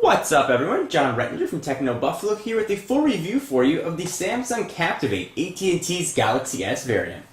What's up everyone, John Rettinger from Techno Buffalo here with a full review for you of the Samsung Captivate AT&T's Galaxy S variant.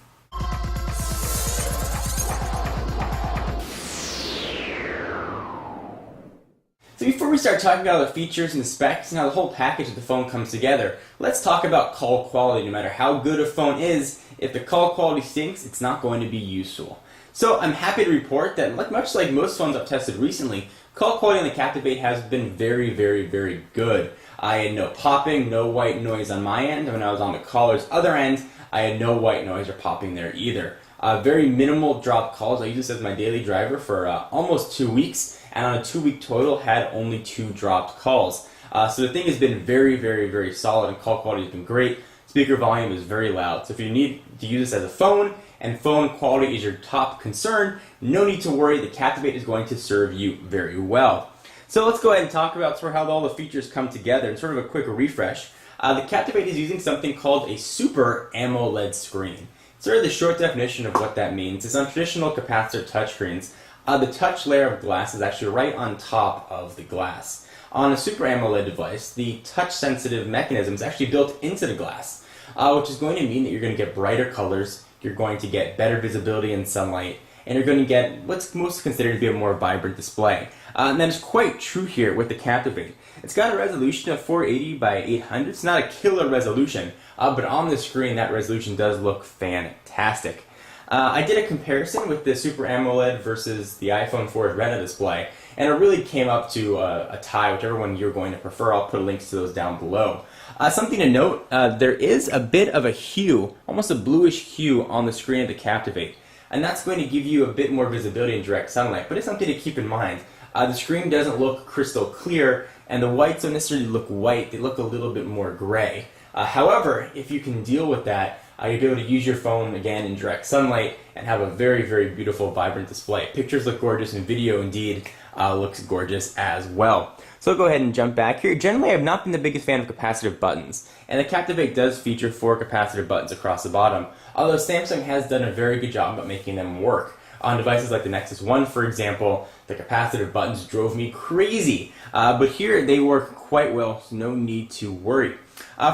So before we start talking about all the features and the specs and how the whole package of the phone comes together, let's talk about call quality. No matter how good a phone is, if the call quality stinks, it's not going to be useful. So I'm happy to report that much like most phones I've tested recently, call quality on the Captivate has been very good. I had no popping, no white noise on my end. When I was on the caller's other end, I had no white noise or popping there either. Very minimal dropped calls. I use this as my daily driver for almost 2 weeks, and on a 2-week total had only 2 dropped calls. So the thing has been very solid, and call quality has been great. Speaker volume is very loud. So if you need to use this as a phone, and phone quality is your top concern, no need to worry, the Captivate is going to serve you very well. So let's go ahead and talk about sort of how all the features come together and sort of a quick refresh. The Captivate is using something called a Super AMOLED screen. Sort of the short definition of what that means is on traditional capacitor touchscreens, the touch layer of glass is actually right on top of the glass. On a Super AMOLED device, the touch-sensitive mechanism is actually built into the glass, which is going to mean that you're going to get brighter colors, you're going to get better visibility in sunlight, and you're going to get what's most considered to be a more vibrant display. And that is quite true here with the Captivate. It's got a resolution of 480 by 800. It's not a killer resolution, but on the screen that resolution does look fantastic. I did a comparison with the Super AMOLED versus the iPhone 4's Retina display, and it really came up to a tie, whichever one you're going to prefer. I'll put links to those down below. Something to note, there is a bit of a hue, almost a bluish hue on the screen of the Captivate, and that's going to give you a bit more visibility in direct sunlight, but it's something to keep in mind. The screen doesn't look crystal clear, and the whites don't necessarily look white, they look a little bit more gray. However, if you can deal with that, you'll be able to use your phone again in direct sunlight and have a very beautiful, vibrant display. Pictures look gorgeous, and video indeed looks gorgeous as well. So I'll go ahead and jump back here. Generally, I've not been the biggest fan of capacitive buttons, and the Captivate does feature 4 capacitive buttons across the bottom, although Samsung has done a very good job of making them work. On devices like the Nexus 1, for example, the capacitive buttons drove me crazy, but here they work quite well, so no need to worry.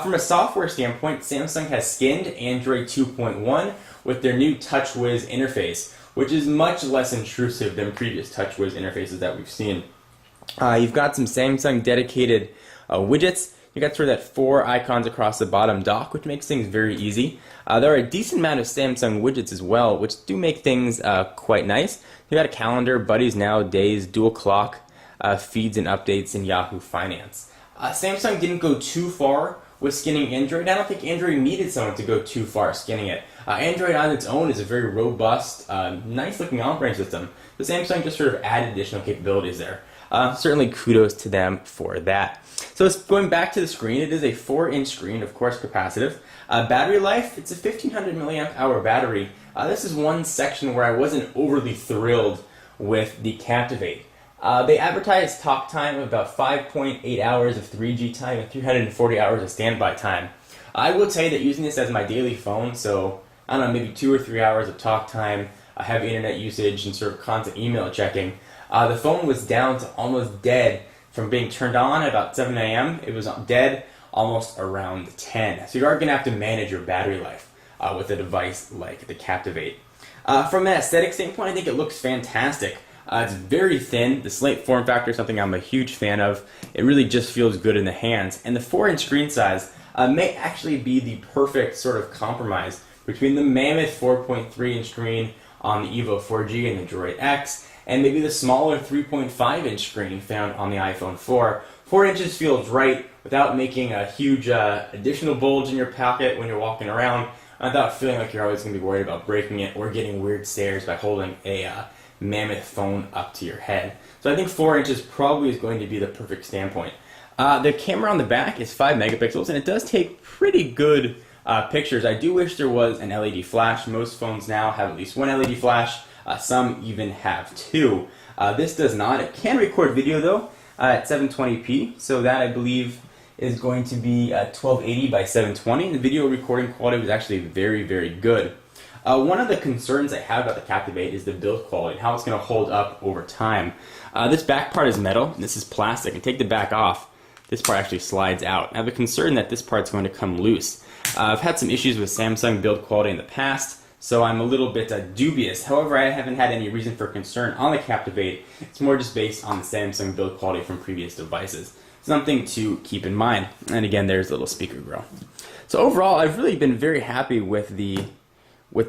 From a software standpoint, Samsung has skinned Android 2.1 with their new TouchWiz interface, which is much less intrusive than previous TouchWiz interfaces that we've seen. You've got some Samsung dedicated widgets. You've got sort of that 4 icons across the bottom dock, which makes things very easy. There are a decent amount of Samsung widgets as well, which do make things quite nice. You've got a calendar, buddies now, days, dual clock, feeds and updates, and Yahoo Finance. Samsung didn't go too far with skinning Android. I don't think Android needed someone to go too far skinning it. Android on its own is a very robust, nice looking operating system. So Samsung just sort of added additional capabilities there. Certainly kudos to them for that. So going back to the screen, it is a 4-inch screen, of course capacitive. Battery life, it's a 1500 milliamp hour battery. This is one section where I wasn't overly thrilled with the Captivate. They advertised talk time of about 5.8 hours of 3G time and 340 hours of standby time. I will tell you that using this as my daily phone, so I don't know, maybe 2 or 3 hours of talk time, heavy internet usage, and sort of constant email checking, the phone was down to almost dead from being turned on at about 7 a.m. It was dead almost around 10. So you are going to have to manage your battery life with a device like the Captivate. From an aesthetic standpoint, I think it looks fantastic. It's very thin. The slate form factor is something I'm a huge fan of. It really just feels good in the hands. And the 4-inch screen size may actually be the perfect sort of compromise between the mammoth 4.3-inch screen on the Evo 4G and the Droid X, and maybe the smaller 3.5-inch screen found on the iPhone 4. 4 inches feels right without making a huge additional bulge in your pocket when you're walking around, without feeling like you're always going to be worried about breaking it or getting weird stares by holding a mammoth phone up to your head. So I think 4 inches probably is going to be the perfect standpoint. The camera on the back is 5 megapixels, and it does take pretty good pictures. I do wish there was an LED flash. Most phones now have at least one LED flash. Some even have 2. This does not. It can record video though at 720p, so that I believe is going to be 1280 by 720. The video recording quality was actually very good. One of the concerns I have about the Captivate is the build quality and how it's going to hold up over time. This back part is metal, and this is plastic, and take the back off, this part actually slides out. I have a concern that this part's going to come loose. I've had some issues with Samsung build quality in the past, so I'm a little bit dubious. However, I haven't had any reason for concern on the Captivate. It's more just based on the Samsung build quality from previous devices. Something to keep in mind. And again, there's a little speaker grill. So overall, I've really been very happy with the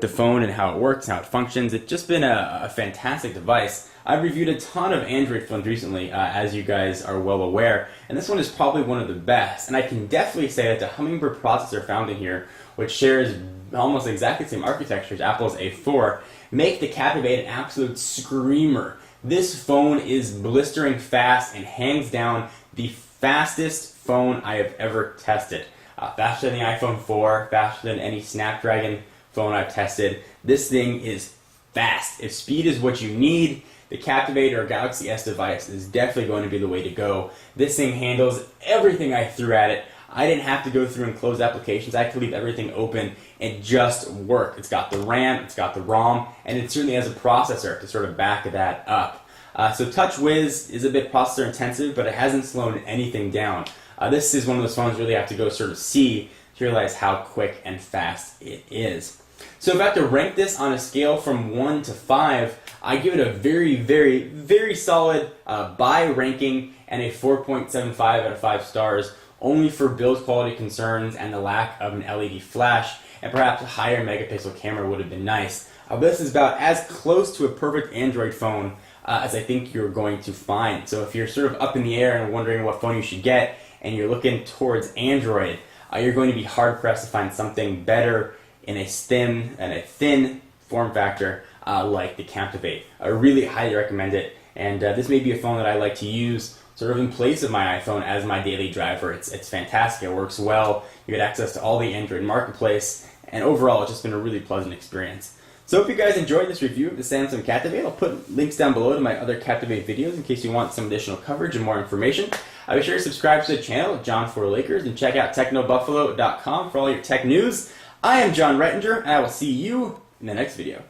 phone and how it works, how it functions. It's just been a fantastic device. I've reviewed a ton of Android phones recently, as you guys are well aware, and this one is probably one of the best. And I can definitely say that the Hummingbird processor found in here, which shares almost exactly the same architecture as Apple's A4, make the Captivate an absolute screamer. This phone is blistering fast and hands down the fastest phone I have ever tested. Faster than the iPhone 4, faster than any Snapdragon phone I've tested. This thing is fast. If speed is what you need, the Captivate or Galaxy S device is definitely going to be the way to go. This thing handles everything I threw at it. I didn't have to go through and close applications. I could leave everything open and just work. It's got the RAM, it's got the ROM, and it certainly has a processor to sort of back that up. So TouchWiz is a bit processor intensive, but it hasn't slowed anything down. This is one of those phones you really have to go sort of see to realize how quick and fast it is. So if I have to rank this on a scale from 1 to 5, I give it a very, very, very solid buy ranking and a 4.75 out of 5 stars, only for build quality concerns and the lack of an LED flash, and perhaps a higher megapixel camera would have been nice. This is about as close to a perfect Android phone as I think you're going to find. So if you're sort of up in the air and wondering what phone you should get, and you're looking towards Android, you're going to be hard-pressed to find something better in a thin form factor like the Captivate. I really highly recommend it, and this may be a phone that I like to use sort of in place of my iPhone as my daily driver. It's fantastic. It works well. You get access to all the Android marketplace, and overall it's just been a really pleasant experience. So I hope you guys enjoyed this review of the Samsung Captivate. I'll put links down below to my other Captivate videos in case you want some additional coverage and more information. Be sure to subscribe to the channel, John4Lakers, and check out technobuffalo.com for all your tech news. I am John Rettinger, and I will see you in the next video.